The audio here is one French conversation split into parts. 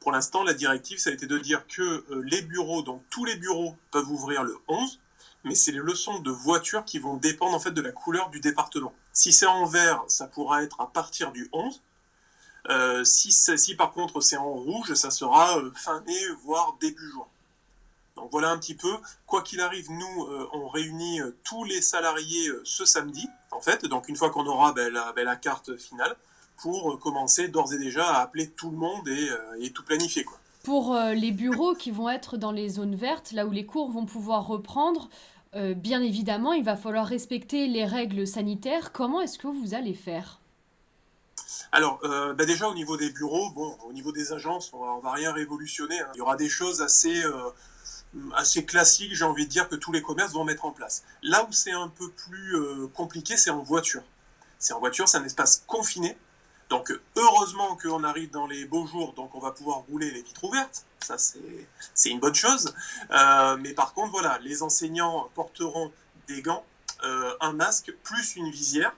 Pour l'instant, la directive, ça a été de dire que les bureaux, donc tous les bureaux peuvent ouvrir le 11, mais c'est les leçons de voiture qui vont dépendre en fait de la couleur du département. Si c'est en vert, ça pourra être à partir du 11. Si par contre c'est en rouge, ça sera fin mai, voire début juin. Donc voilà un petit peu. Quoi qu'il arrive, nous, on réunit tous les salariés ce samedi, en fait. Donc une fois qu'on aura la carte finale, pour commencer d'ores et déjà à appeler tout le monde et tout planifier, quoi. Pour les bureaux qui vont être dans les zones vertes, là où les cours vont pouvoir reprendre, bien évidemment, il va falloir respecter les règles sanitaires. Comment est-ce que vous allez faire? Alors, déjà au niveau des bureaux, bon, au niveau des agences, on va rien révolutionner, hein. Il y aura des choses assez classiques, j'ai envie de dire, que tous les commerces vont mettre en place. Là où c'est un peu plus compliqué, c'est en voiture. C'est en voiture, c'est un espace confiné. Donc heureusement qu'on arrive dans les beaux jours, donc on va pouvoir rouler les vitres ouvertes. Ça, c'est une bonne chose. Mais par contre, voilà, les enseignants porteront des gants, un masque, plus une visière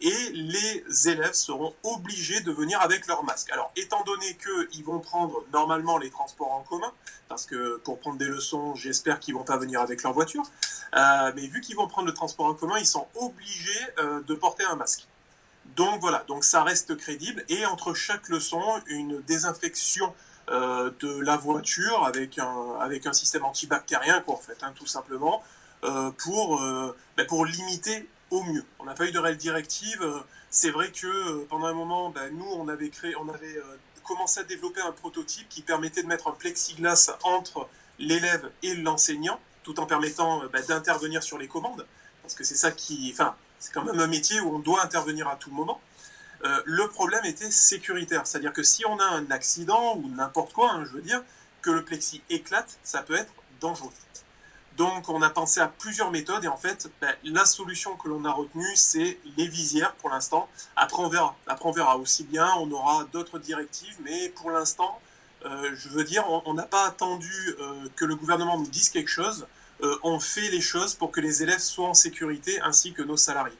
et les élèves seront obligés de venir avec leur masque. Alors, étant donné qu'ils vont prendre normalement les transports en commun, parce que pour prendre des leçons, j'espère qu'ils ne vont pas venir avec leur voiture, mais vu qu'ils vont prendre le transport en commun, ils sont obligés de porter un masque. Donc voilà, donc ça reste crédible, et entre chaque leçon, une désinfection de la voiture avec un système antibactérien, quoi, en fait, hein, tout simplement, pour limiter au mieux. On n'a pas eu de réelle directive. C'est vrai que pendant un moment, nous, on avait commencé à développer un prototype qui permettait de mettre un plexiglas entre l'élève et l'enseignant, tout en permettant d'intervenir sur les commandes, parce que c'est ça qui, enfin, c'est quand même un métier où on doit intervenir à tout moment. Le problème était sécuritaire, c'est-à-dire que si on a un accident ou n'importe quoi, hein, je veux dire, que le plexi éclate, ça peut être dangereux. Donc on a pensé à plusieurs méthodes et en fait, la solution que l'on a retenue, c'est les visières pour l'instant. Après on verra. Après on verra aussi bien, on aura d'autres directives, mais pour l'instant, je veux dire, on n'a pas attendu que le gouvernement nous dise quelque chose. On fait les choses pour que les élèves soient en sécurité ainsi que nos salariés.